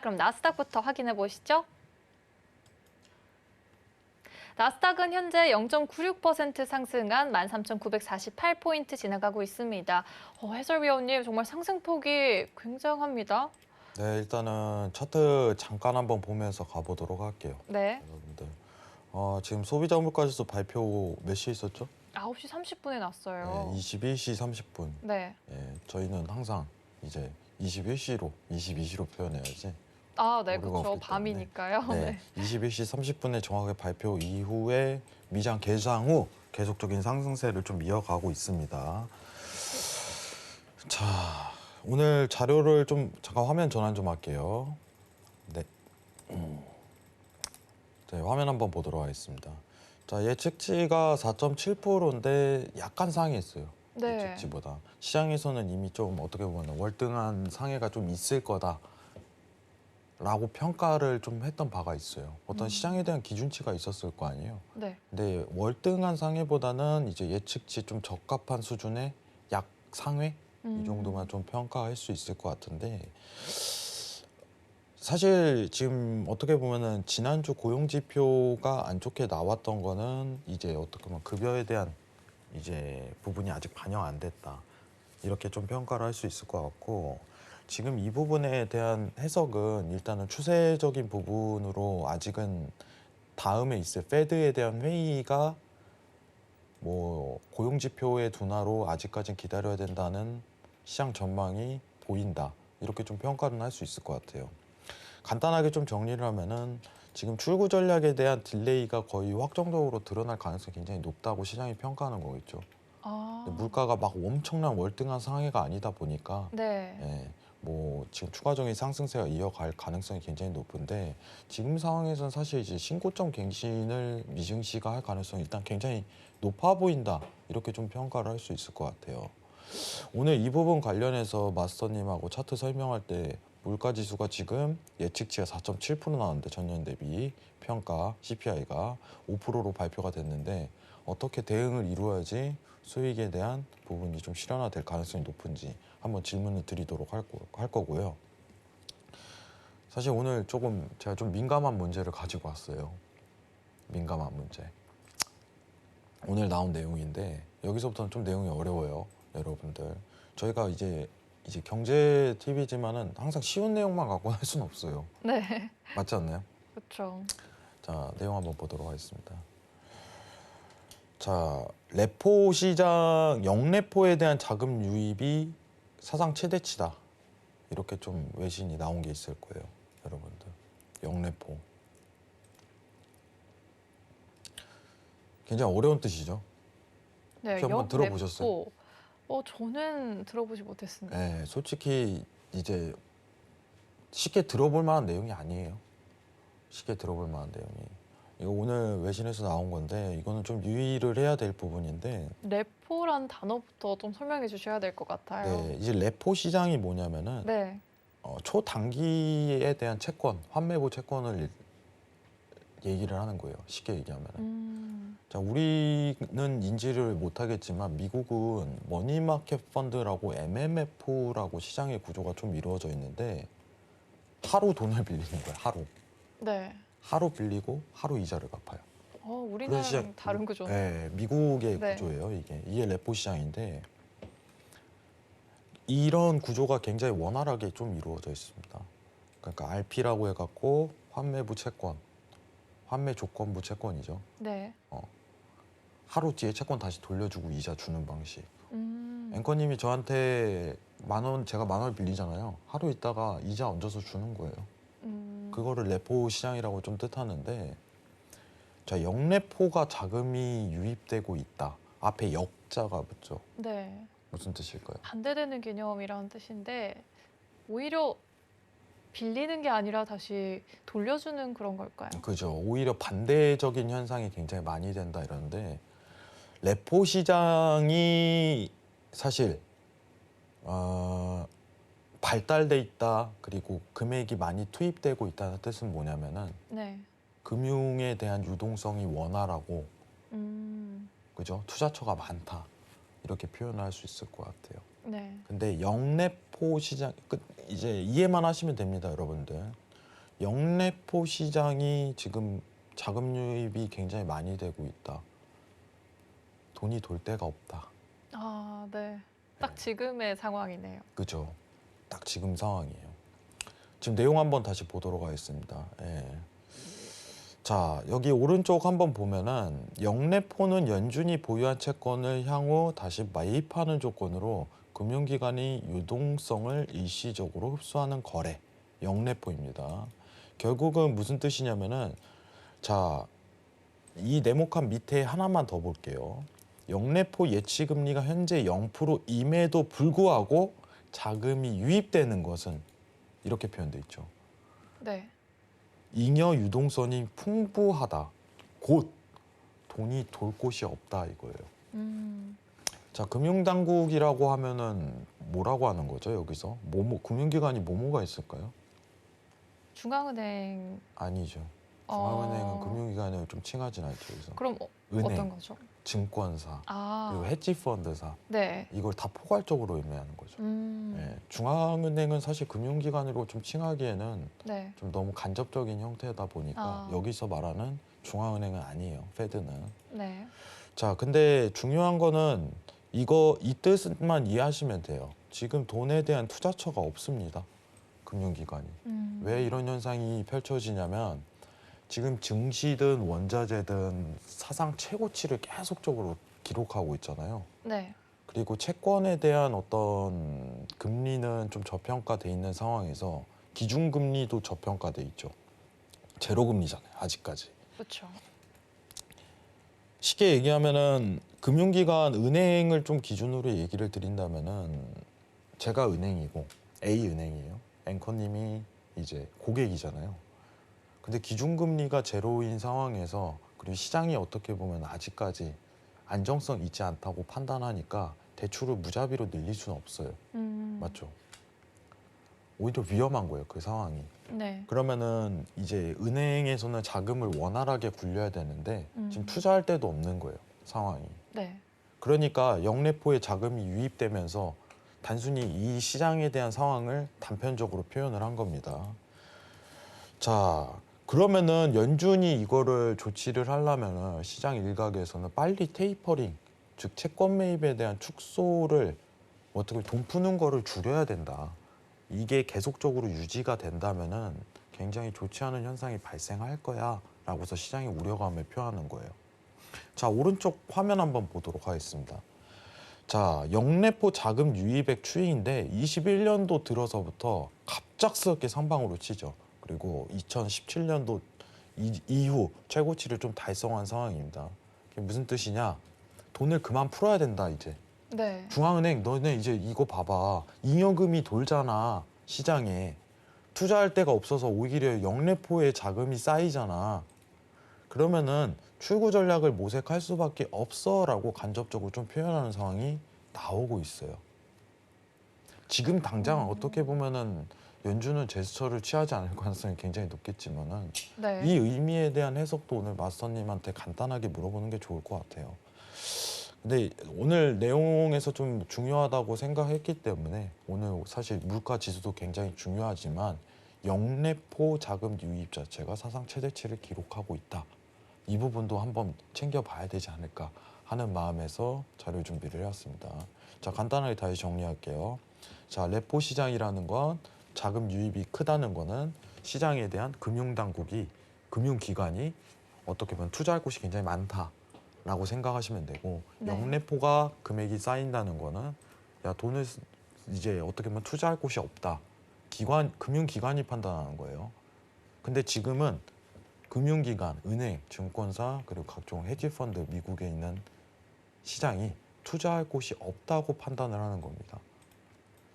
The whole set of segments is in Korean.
그럼 나스닥부터 확인해 보시죠. 나스닥은 현재 0.96% 상승한 13,948포인트 지나가고 있습니다. 해설위원님, 정말 상승폭이 굉장합니다. 네, 일단은 차트 잠깐 한번 보면서 가보도록 할게요. 네, 여러분들. 지금 소비자 물가지수 발표 몇 시에 있었죠? 9시 30분에 났어요. 네, 21시 30분. 네. 저희는 항상 이제 21시로, 22시로 표현해야지. 네, 오류가 그렇죠. 없기 때문에. 밤이니까요. 네, 21시 30분에 정확하게 발표 이후에 미장 개장 후 계속적인 상승세를 좀 이어가고 있습니다. 자, 오늘 자료를 좀 잠깐 화면 전환 좀 할게요. 네. 네, 화면 한번 보도록 하겠습니다. 자, 예측치가 4.7%인데 약간 상회했어요. 네. 예측치보다. 시장에서는 이미 좀 어떻게 보면 월등한 상해가 좀 있을 거다. 라고 평가를 좀 했던 바가 있어요. 어떤 시장에 대한 기준치가 있었을 거 아니에요. 네. 근데 월등한 상해보다는 이제 예측치 좀 적합한 수준의 약 상회 이 정도만 좀 평가할 수 있을 것 같은데 사실 지금 어떻게 보면은 지난주 고용 지표가 안 좋게 나왔던 거는 이제 어떻게 보면 급여에 대한 이제 부분이 아직 반영 안 됐다 이렇게 좀 평가를 할 수 있을 것 같고. 지금 이 부분에 대한 해석은 일단은 추세적인 부분으로 아직은 다음에 있을 페드에 대한 회의가 뭐 고용지표의 둔화로 아직까지는 기다려야 된다는 시장 전망이 보인다. 이렇게 좀 평가는 할 수 있을 것 같아요. 간단하게 좀 정리를 하면은 지금 출구 전략에 대한 딜레이가 거의 확정적으로 드러날 가능성이 굉장히 높다고 시장이 평가하는 거겠죠. 물가가 막 엄청난 월등한 상해가 아니다 보니까 네. 뭐 지금 추가적인 상승세가 이어갈 가능성이 굉장히 높은데 지금 상황에서는 사실 이제 신고점 갱신을 미증시가 할 가능성이 일단 굉장히 높아 보인다 이렇게 좀 평가를 할 수 있을 것 같아요. 오늘 이 부분 관련해서 마스터님하고 차트 설명할 때 물가지수가 지금 예측치가 4.7% 나왔는데 전년 대비 평가 CPI가 5%로 발표가 됐는데 어떻게 대응을 이루어야지 수익에 대한 부분이 좀 실현화될 가능성이 높은지 한번 질문을 드리도록 할 거고요. 사실 오늘 조금 제가 좀 민감한 문제를 가지고 왔어요. 민감한 문제. 오늘 나온 내용인데 여기서부터는 좀 내용이 어려워요, 여러분들. 저희가 이제 경제 TV지만은 항상 쉬운 내용만 갖고 할 수는 없어요. 네. 맞지 않나요? 그렇죠. 자, 내용 한번 보도록 하겠습니다. 자, 레포 시장 영레포에 대한 자금 유입이 사상 최대치다. 이렇게 좀 외신이 나온 게 있을 거예요, 여러분들. 영레포. 굉장히 어려운 뜻이죠. 네, 혹시 한번 들어보셨어요? 저는 들어보지 못했습니다. 네, 솔직히 이제 쉽게 들어볼 만한 내용이 아니에요. 쉽게 들어볼 만한 내용이. 이거 오늘 외신에서 나온 건데 이거는 좀 유의를 해야 될 부분인데. 레포란 단어부터 좀 설명해 주셔야 될 것 같아요. 네, 이제 레포 시장이 뭐냐면은 네. 초단기에 대한 채권, 환매부 채권을 얘기를 하는 거예요. 쉽게 얘기하면은. 자, 우리는 인지를 못하겠지만 미국은 머니마켓 펀드라고 MMF라고 시장의 구조가 좀 이루어져 있는데 하루 돈을 빌리는 거예요. 하루. 네. 하루 빌리고 하루 이자를 갚아요. 우리나라랑 다른 구조네요. 네, 미국의 네. 구조예요. 이게 레포 시장인데 이런 구조가 굉장히 원활하게 좀 이루어져 있습니다. 그러니까 RP라고 해갖고 환매부 채권, 환매 조건부 채권이죠. 네. 하루 뒤에 채권 다시 돌려주고 이자 주는 방식. 음. 앵커님이 저한테 10,000원, 제가 10,000원 빌리잖아요. 하루 있다가 이자 얹어서 주는 거예요. 그거를 레포 시장이라고 좀 뜻하는데, 자, 영레포가 자금이 유입되고 있다. 앞에 역자가 붙죠. 네. 무슨 뜻일까요? 반대되는 개념이라는 뜻인데 오히려 빌리는 게 아니라 다시 돌려주는 그런 걸까요? 그죠. 오히려 반대적인 현상이 굉장히 많이 된다 이러는데, 레포 시장이 사실 발달돼 있다, 그리고 금액이 많이 투입되고 있다는 뜻은 뭐냐면은 네. 금융에 대한 유동성이 원활하고, 그죠? 투자처가 많다 이렇게 표현할 수 있을 것 같아요. 네. 근데 영레포 시장 이제 이해만 하시면 됩니다, 여러분들. 영래포 시장이 지금 자금 유입이 굉장히 많이 되고 있다. 돈이 돌 데가 없다. 아, 네. 딱 지금의 상황이네요. 그죠? 딱 지금 상황이에요. 지금 내용 한번 다시 보도록 하겠습니다. 예. 자, 여기 오른쪽 한번 보면은 영래포는 연준이 보유한 채권을 향후 다시 매입하는 조건으로 금융기관이 유동성을 일시적으로 흡수하는 거래, 영래포입니다. 결국은 무슨 뜻이냐면은, 자, 이 네모칸 밑에 하나만 더 볼게요. 영래포 예치금리가 현재 0%임에도 불구하고 자금이 유입되는 것은 이렇게 표현돼 있죠. 네. 잉여 유동성이 풍부하다. 곧 돈이 돌 곳이 없다 이거예요. 자, 금융당국이라고 하면은 뭐라고 하는 거죠 여기서? 금융기관이 뭐가 있을까요? 중앙은행. 아니죠. 중앙은행은 어, 금융기관에 좀 칭하진 않죠. 여기서 그럼 은행, 어떤 거죠? 증권사, 아, 그리고 헤지펀드사 네. 이걸 다 포괄적으로 의미하는 거죠. 음, 예, 중앙은행은 사실 금융기관으로 좀 칭하기에는 네. 좀 너무 간접적인 형태다 보니까 아. 여기서 말하는 중앙은행은 아니에요. 페드는. 네. 자, 근데 중요한 거는 이 뜻만 이해하시면 돼요. 지금 돈에 대한 투자처가 없습니다. 금융기관이. 왜 이런 현상이 펼쳐지냐면 지금 증시든 원자재든 사상 최고치를 계속적으로 기록하고 있잖아요. 네. 그리고 채권에 대한 어떤 금리는 좀 저평가돼 있는 상황에서 기준금리도 저평가돼 있죠. 제로금리잖아요, 아직까지. 그렇죠. 쉽게 얘기하면은 금융기관 은행을 좀 기준으로 얘기를 드린다면은 제가 은행이고 A 은행이에요. 앵커님이 이제 고객이잖아요. 근데 기준금리가 제로인 상황에서 그리고 시장이 어떻게 보면 아직까지 안정성 있지 않다고 판단하니까 대출을 무자비로 늘릴 수는 없어요. 맞죠? 오히려 위험한 거예요, 그 상황이. 네. 그러면은 이제 은행에서는 자금을 원활하게 굴려야 되는데 지금 음. 투자할 데도 없는 거예요, 상황이. 네. 그러니까 영래포에 자금이 유입되면서 단순히 이 시장에 대한 상황을 단편적으로 표현을 한 겁니다. 자, 그러면은 연준이 이거를 조치를 하려면은 시장 일각에서는 빨리 테이퍼링, 즉 채권 매입에 대한 축소를 어떻게 돈 푸는 거를 줄여야 된다. 이게 계속적으로 유지가 된다면은 굉장히 좋지 않은 현상이 발생할 거야라고서 시장이 우려감을 표하는 거예요. 자, 오른쪽 화면 한번 보도록 하겠습니다. 자, 영래포 자금 유입액 추이인데 21년도 들어서부터 갑작스럽게 상방으로 치죠. 그리고 2017년도 이후 최고치를 좀 달성한 상황입니다. 그게 무슨 뜻이냐? 돈을 그만 풀어야 된다 이제. 네. 중앙은행 너네 이제 이거 봐봐. 잉여금이 돌잖아 시장에. 투자할 데가 없어서 오히려 영래포에 자금이 쌓이잖아. 그러면은 출구 전략을 모색할 수밖에 없어라고 간접적으로 좀 표현하는 상황이 나오고 있어요. 지금 당장 어떻게 보면은 연준은 제스처를 취하지 않을 가능성이 굉장히 높겠지만은 네. 이 의미에 대한 해석도 오늘 마스터님한테 간단하게 물어보는 게 좋을 것 같아요. 근데 오늘 내용에서 좀 중요하다고 생각했기 때문에 오늘 사실 물가 지수도 굉장히 중요하지만 영래포 자금 유입 자체가 사상 최대치를 기록하고 있다. 이 부분도 한번 챙겨봐야 되지 않을까 하는 마음에서 자료 준비를 해왔습니다. 자, 간단하게 다시 정리할게요. 자, 레포 시장이라는 건 자금 유입이 크다는 거는 시장에 대한 금융당국이, 금융기관이 어떻게 보면 투자할 곳이 굉장히 많다라고 생각하시면 되고, 네. 영래포가 금액이 쌓인다는 거는 야, 돈을 이제 어떻게 보면 투자할 곳이 없다. 금융기관이 판단하는 거예요. 근데 지금은 금융기관, 은행, 증권사, 그리고 각종 헤지펀드, 미국에 있는 시장이 투자할 곳이 없다고 판단을 하는 겁니다.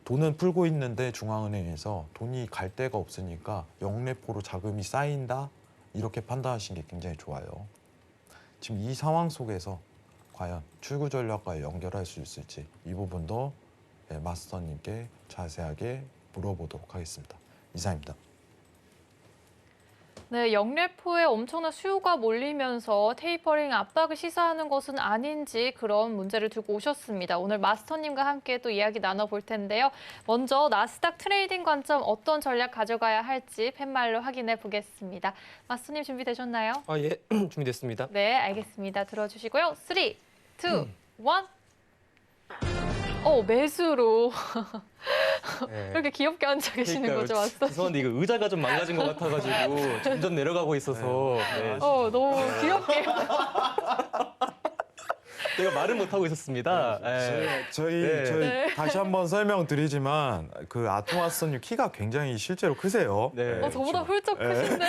돈은 풀고 있는데 중앙은행에서 돈이 갈 데가 없으니까 영래포로 자금이 쌓인다? 이렇게 판단하시는 게 굉장히 좋아요. 지금 이 상황 속에서 과연 출구 전략과 연결할 수 있을지 이 부분도 마스터님께 자세하게 물어보도록 하겠습니다. 이상입니다. 네, 영래포에 엄청난 수요가 몰리면서 테이퍼링 압박을 시사하는 것은 아닌지 그런 문제를 두고 오셨습니다. 오늘 마스터님과 함께 또 이야기 나눠볼 텐데요. 먼저 나스닥 트레이딩 관점 어떤 전략 가져가야 할지 팻말로 확인해 보겠습니다. 마스터님 준비되셨나요? 아, 예, 준비됐습니다. 네, 알겠습니다. 들어주시고요. 3, 2, 1. 매수로 네. 이렇게 귀엽게 앉아 계시는 그러니까요. 거죠, 마스터? 죄송한데 이거 의자가 좀 망가진 것 같아가지고 점점 내려가고 있어서 네. 너무 귀엽게. 내가 말을 못 하고 있었습니다. 저희 네. 네. 다시 한번 설명드리지만 그 아토마스터님 키가 굉장히 실제로 크세요. 네. 저보다 지금, 훌쩍 크신데.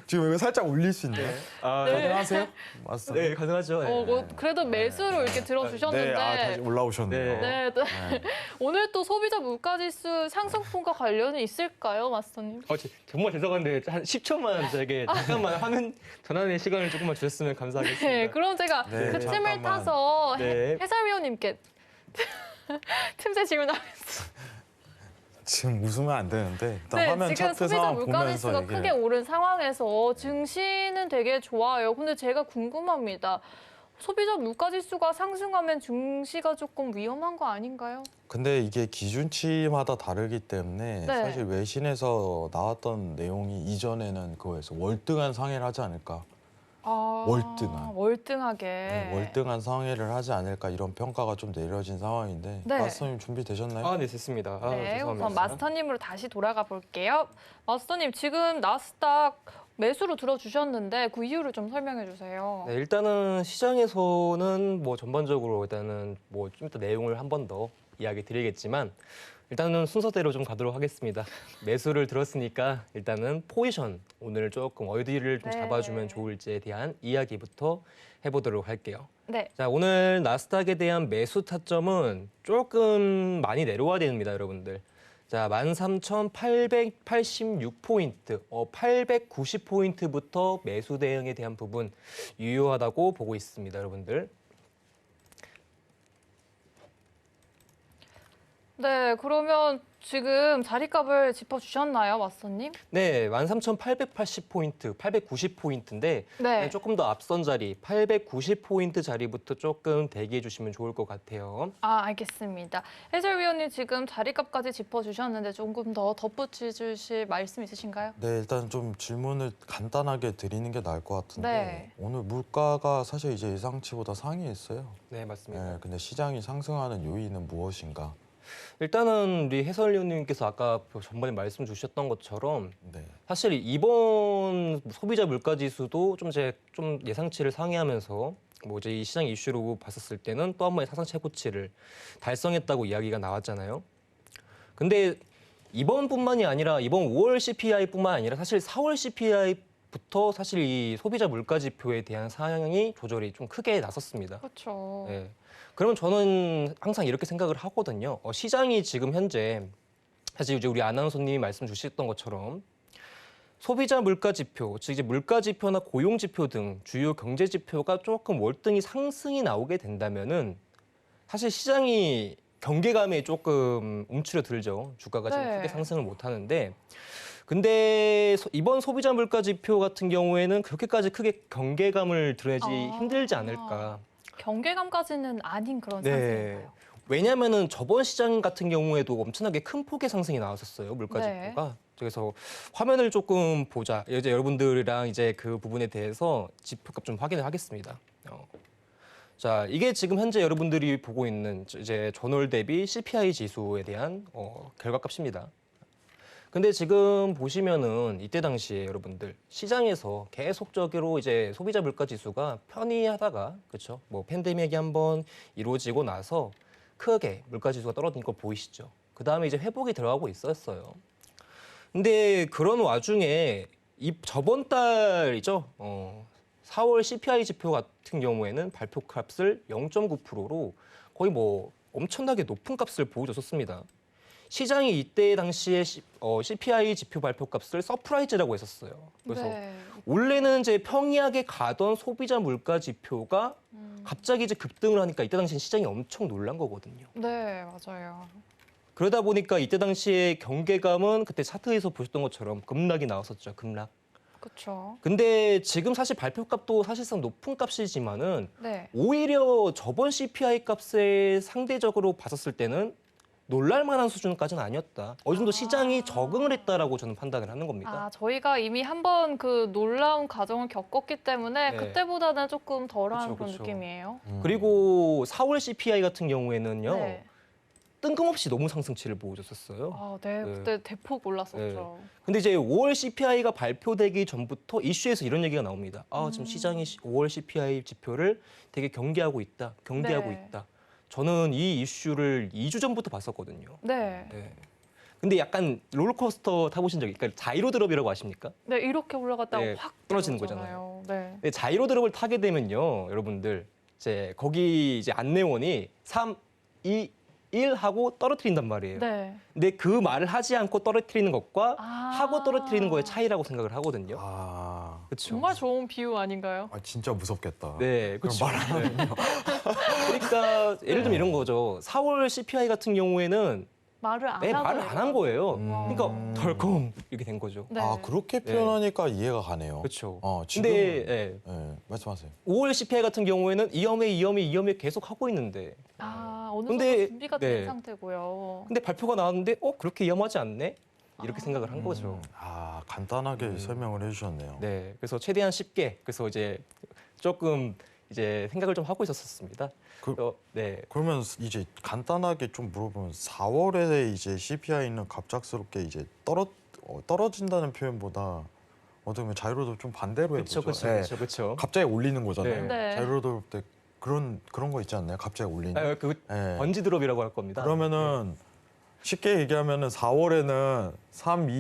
지금 이거 살짝 올릴 수 있나요? 아, 네. 가능하세요? 마스터. 네, 가능하죠. 네. 그래도 매수로 이렇게 들어주셨는데. 다시 올라오셨네요. 네, 오늘 또 소비자 물가지수 상승분과 관련이 있을까요, 마스터님? 정말 죄송한데 한 10초만 저에게 잠깐만 화면 전환의 시간을 조금만 주셨으면 감사하겠습니다. 네, 그럼 제가 네, 그 틈을 잠깐만. 타서 네. 해설위원님께 틈새 질문하겠습니다. 지금 웃으면 안 되는데 일단 네, 화면 지금 차트 소비자 상황 물가지수가 보면서 크게 오른 상황에서 증시는 되게 좋아요. 근데 제가 궁금합니다. 소비자 물가지수가 상승하면 증시가 조금 위험한 거 아닌가요? 근데 이게 기준치마다 다르기 때문에 네. 사실 외신에서 나왔던 내용이 이전에는 그거에서 월등한 상해를 하지 않을까. 월등한. 월등하게. 네, 월등한 상해를 하지 않을까 이런 평가가 좀 내려진 상황인데 네. 마스터님 준비되셨나요? 아, 네, 됐습니다. 아, 네, 죄송합니다. 우선 마스터님으로 다시 돌아가 볼게요. 마스터님, 지금 나스닥 매수로 들어주셨는데 그 이유를 좀 설명해 주세요. 네, 일단은 시장에서는 뭐 전반적으로 일단은 뭐 좀 이따 내용을 한 번 더 이야기 드리겠지만 일단은 순서대로 좀 가도록 하겠습니다. 매수를 들었으니까 일단은 포지션 오늘 조금 어디를 좀 네. 잡아주면 좋을지에 대한 이야기부터 해보도록 할게요. 네, 자, 오늘 나스닥에 대한 매수 타점은 조금 많이 내려와야 됩니다, 여러분들. 자, 13,886포인트, 890포인트부터 매수 대응에 대한 부분 유효하다고 보고 있습니다, 여러분들. 네, 그러면 지금 자리값을 짚어주셨나요, 마스터님? 네, 13,880포인트, 890포인트인데 네. 조금 더 앞선 자리, 890포인트 자리부터 조금 대기해 주시면 좋을 것 같아요. 알겠습니다. 해설위원님 지금 자리값까지 짚어주셨는데 조금 더 덧붙여 주실 말씀 있으신가요? 네, 일단 좀 질문을 간단하게 드리는 게 나을 것 같은데 네. 오늘 물가가 사실 이제 예상치보다 상회했어요. 네, 맞습니다. 네, 근데 시장이 상승하는 요인은 무엇인가? 일단은 우리 해설위원님께서 아까 전번에 말씀 주셨던 것처럼 네. 사실 이번 소비자 물가 지수도 좀 예상치를 상회하면서 뭐 이제 이 시장 이슈로 봤었을 때는 또 한 번의 사상 최고치를 달성했다고 이야기가 나왔잖아요. 근데 이번뿐만이 아니라 이번 5월 CPI뿐만 아니라 사실 4월 CPI부터 사실 이 소비자 물가 지표에 대한 상향이 조절이 좀 크게 나섰습니다. 그렇죠. 네. 그러면 저는 항상 이렇게 생각을 하거든요. 시장이 지금 현재 사실 이제 우리 아나운서님이 말씀 주셨던 것처럼 소비자 물가 지표, 즉 이제 물가 지표나 고용 지표 등 주요 경제 지표가 조금 월등히 상승이 나오게 된다면은 사실 시장이 경계감에 조금 움츠러들죠. 주가가 지금 네. 크게 상승을 못 하는데 근데 이번 소비자 물가 지표 같은 경우에는 그렇게까지 크게 경계감을 드러내지 힘들지 않을까. 경계감까지는 아닌 그런 네. 상승인가요? 왜냐하면은 저번 시장 같은 경우에도 엄청나게 큰 폭의 상승이 나왔었어요. 물가 네. 지표가. 그래서 화면을 조금 보자. 이제 여러분들이랑 이제 그 부분에 대해서 지표값 좀 확인을 하겠습니다. 자, 이게 지금 현재 여러분들이 보고 있는 이제 전월 대비 CPI 지수에 대한 결과값입니다. 근데 지금 보시면은 이때 당시에 여러분들 시장에서 계속적으로 이제 소비자 물가 지수가 편히하다가 그렇죠? 뭐 팬데믹이 한번 이루어지고 나서 크게 물가 지수가 떨어진 거 보이시죠? 그 다음에 이제 회복이 들어가고 있었어요. 근데 그런 와중에 저번 달이죠. 4월 CPI 지표 같은 경우에는 발표값을 0.9%로 거의 뭐 엄청나게 높은 값을 보여줬었습니다. 시장이 이때 당시에 CPI 지표 발표값을 서프라이즈라고 했었어요. 그래서 네. 원래는 이제 평이하게 가던 소비자 물가 지표가 갑자기 이제 급등을 하니까 이때 당시에 시장이 엄청 놀란 거거든요. 네, 맞아요. 그러다 보니까 이때 당시에 경계감은 그때 차트에서 보셨던 것처럼 급락이 나왔었죠. 급락. 그렇죠. 근데 지금 사실 발표값도 사실상 높은 값이지만은 네. 오히려 저번 CPI 값에 상대적으로 봤었을 때는 놀랄 만한 수준까지는 아니었다. 어느 정도 시장이 적응을 했다라고 저는 판단을 하는 겁니다. 아, 저희가 이미 한번 그 놀라운 과정을 겪었기 때문에 네. 그때보다는 조금 덜한 그쵸, 그런 그쵸. 느낌이에요. 그리고 4월 CPI 같은 경우에는요. 네. 뜬금없이 너무 상승치를 보여줬었어요. 아, 네. 네. 그때 대폭 올랐었죠. 근데 이제 5월 CPI가 발표되기 전부터 이슈에서 이런 얘기가 나옵니다. 아, 지금 시장이 5월 CPI 지표를 되게 경계하고 있다. 경계하고 네. 있다. 저는 이 이슈를 2주 전부터 봤었거든요. 네. 네. 근데 약간 롤러코스터 타보신 적, 그러니까 자이로 드롭이라고 아십니까? 네, 이렇게 올라갔다가 네, 확 떨어지는 내려오잖아요. 네. 근데 자이로 드롭을 타게 되면요, 여러분들 이제 거기 이제 안내원이 3, 2, 1 하고 떨어뜨린단 말이에요. 네. 근데 그 말을 하지 않고 떨어뜨리는 것과 아. 하고 떨어뜨리는 거의 차이라고 생각을 하거든요. 아, 그렇죠. 정말 좋은 비유 아닌가요? 진짜 무섭겠다. 네, 그럼 그렇죠. 말 안 하면요. 그러니까 예를 들면 이런 거죠. 4월 CPI 같은 경우에는 말을 안 네, 하고 말을 안 한 거예요. 음. 그러니까 덜컹 이렇게 된 거죠. 네. 아, 그렇게 표현하니까 이해가 가네요. 그렇죠. 지금 근데 말씀하세요. 5월 CPI 같은 경우에는 이염에 계속 하고 있는데 아, 어느 근데- 정도 준비가 된 네. 상태고요. 근데 발표가 나왔는데 그렇게 위험하지 않네? 이렇게 아. 생각을 한 거죠. 간단하게 설명을 해주셨네요. 네, 그래서 최대한 쉽게 그래서 이제 조금 이제 생각을 좀 하고 있었습니다. 네, 그러면 이제 간단하게 좀 물어보면 4월에 이제 CPI는 갑작스럽게 이제 떨어진다는 표현보다 어떻게 보면 자유로도 좀 반대로 해보죠. 그렇죠. 갑자기 올리는 거잖아요. 네. 자유로도 때 그런 거 있지 않나요? 갑자기 올리는. 그 예. 번지 드롭이라고 할 겁니다. 그러면은 쉽게 얘기하면은 4월에는 3, 2,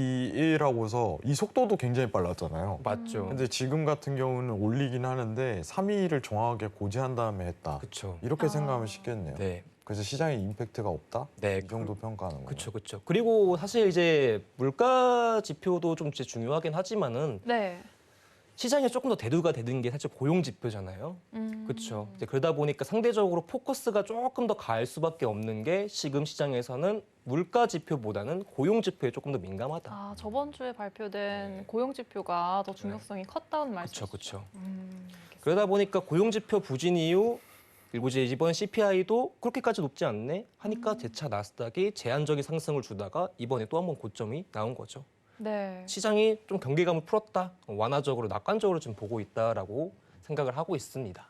1하고서 이 속도도 굉장히 빨랐잖아요. 맞죠. 근데 지금 같은 경우는 올리긴 하는데 3, 2를 정확하게 고지한 다음에 했다. 그렇죠. 이렇게 아. 생각하면 쉽겠네요. 네, 그래서 시장에 임팩트가 없다? 네, 이 정도 평가하는 거예요. 그렇죠. 그리고 사실 이제 물가 지표도 좀 이제 중요하긴 하지만은 네. 시장에 조금 더 대두가 되는 게 사실 고용 지표잖아요. 그렇죠. 이제 그러다 보니까 상대적으로 포커스가 조금 더 갈 수밖에 없는 게 지금 시장에서는 물가 지표보다는 고용 지표에 조금 더 민감하다. 아, 저번 주에 발표된 고용 지표가 더 중요성이 컸다는 말씀이시죠? 그렇죠. 알겠습니다. 그러다 보니까 고용 지표 부진 이후 그리고 이제 이번 CPI도 그렇게까지 높지 않네 하니까 재차 나스닥이 제한적인 상승을 주다가 이번에 또 한 번 고점이 나온 거죠. 네. 시장이 좀 경계감을 풀었다, 완화적으로 낙관적으로 좀 보고 있다라고 생각을 하고 있습니다.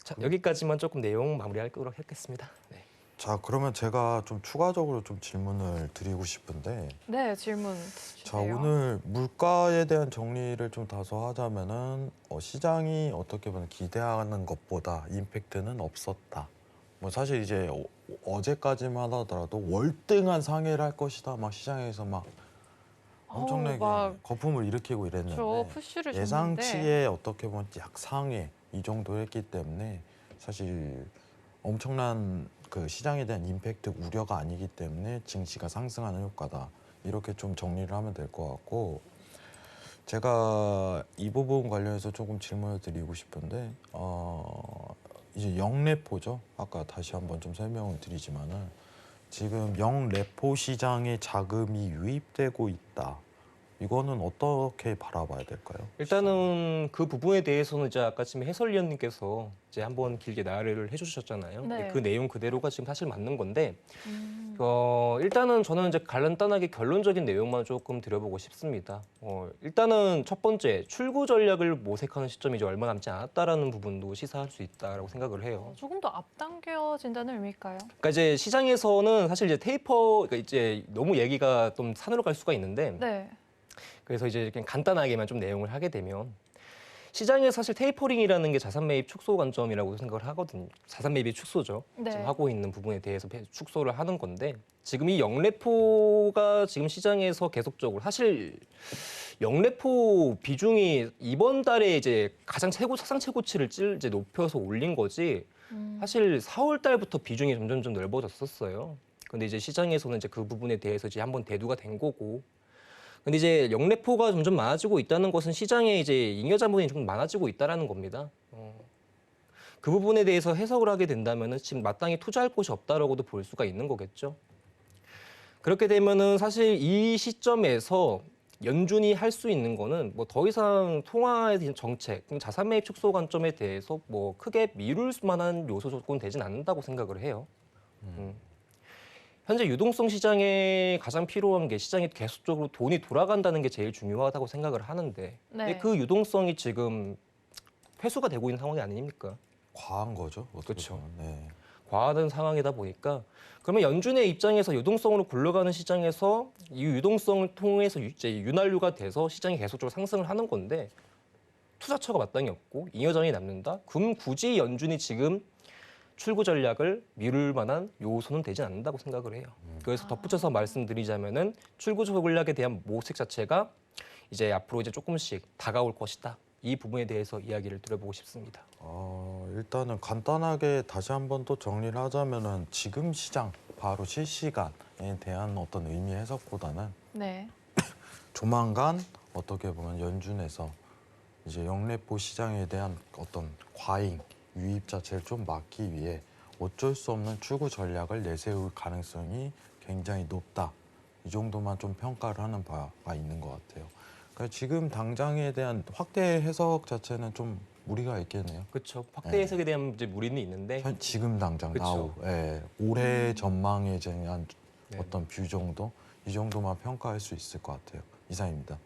자, 여기까지만 조금 내용 마무리하도록 하겠습니다. 네. 자, 그러면 제가 좀 추가적으로 좀 질문을 드리고 싶은데 네, 질문 자, 주세요. 오늘 물가에 대한 정리를 좀 다소 하자면은 시장이 어떻게 보면 기대하는 것보다 임팩트는 없었다. 뭐 사실 이제 어제까지만 하더라도 월등한 상해를 할 것이다. 막 시장에서 막 엄청나게 막 거품을 일으키고 이랬는데 저 푸시를 줬는데 예상치에 어떻게 보면 약상해 이 정도 했기 때문에 사실 엄청난 그 시장에 대한 임팩트 우려가 아니기 때문에 증시가 상승하는 효과다. 이렇게 좀 정리를 하면 될 것 같고 제가 이 부분 관련해서 조금 질문을 드리고 싶은데 이제 영레포죠. 아까 다시 한번 좀 설명을 드리지만은 지금 영레포 시장에 자금이 유입되고 있다. 이거는 어떻게 바라봐야 될까요? 일단은 그 부분에 대해서는 이제 아까 지금 해설위원님께서 이제 한번 길게 나열을 해주셨잖아요. 네. 그 내용 그대로가 지금 사실 맞는 건데 음. 일단은 저는 이제 간단하게 결론적인 내용만 조금 드려보고 싶습니다. 일단은 첫 번째 출구 전략을 모색하는 시점이 이제 얼마 남지 않았다라는 부분도 시사할 수 있다라고 생각을 해요. 조금 더 앞당겨진다는 의미일까요? 그러니까 이제 시장에서는 사실 이제 그러니까 이제 너무 얘기가 좀 산으로 갈 수가 있는데 네. 그래서 이제 그냥 간단하게만 좀 내용을 하게 되면 시장에 사실 테이퍼링이라는 게 자산 매입 축소 관점이라고 생각을 하거든요. 자산 매입이 축소죠. 네. 지금 하고 있는 부분에 대해서 축소를 하는 건데 지금 이 영레포가 지금 시장에서 계속적으로 사실 영레포 비중이 이번 달에 이제 가장 사상 최고치를 이제 높여서 올린 거지 사실 4월 달부터 비중이 점점 좀 넓어졌었어요. 근데 이제 시장에서는 이제 그 부분에 대해서 이제 한번 대두가 된 거고 근데 이제 영레포가 점점 많아지고 있다는 것은 시장에 이제 잉여 자본이 좀 많아지고 있다라는 겁니다. 그 부분에 대해서 해석을 하게 된다면은 지금 마땅히 투자할 곳이 없다라고도 볼 수가 있는 거겠죠. 그렇게 되면은 사실 이 시점에서 연준이 할 수 있는 거는 뭐 더 이상 통화에 대한 정책, 자산 매입 축소 관점에 대해서 뭐 크게 미룰 만한 요소 조건 되진 않는다고 생각을 해요. 현재 유동성 시장에 가장 필요한 게 시장에 계속적으로 돈이 돌아간다는 게 제일 중요하다고 생각을 하는데 네. 그 유동성이 지금 회수가 되고 있는 상황이 아닙니까? 과한 거죠. 어떻게 그쵸. 보면. 네. 과하던 상황이다 보니까 그러면 연준의 입장에서 유동성으로 굴러가는 시장에서 이 유동성을 통해서 이제 윤활유가 돼서 시장이 계속적으로 상승을 하는 건데 투자처가 마땅히 없고 잉여장이 남는다? 그럼 굳이 연준이 지금 출구 전략을 미룰 만한 요소는 되지 않는다고 생각을 해요. 그래서 덧붙여서 말씀드리자면은 출구 전략에 대한 모색 자체가 이제 앞으로 이제 조금씩 다가올 것이다. 이 부분에 대해서 이야기를 드려보고 싶습니다. 일단은 간단하게 다시 한번 또 정리를 하자면은 지금 시장 바로 실시간에 대한 어떤 의미 해석보다는 네. 조만간 어떻게 보면 연준에서 이제 영래포 시장에 대한 어떤 과잉 유입 자체를 좀 막기 위해 어쩔 수 없는 출구 전략을 내세울 가능성이 굉장히 높다. 이 정도만 좀 평가를 하는 바가 있는 것 같아요. 그러니까 지금 당장에 대한 확대 해석 자체는 좀 무리가 있겠네요. 그렇죠. 확대 해석에 대한 이제 무리는 있는데 지금 당장 그쵸. 올해 전망에 대한 네. 어떤 뷰 정도 이 정도만 평가할 수 있을 것 같아요. 이상입니다.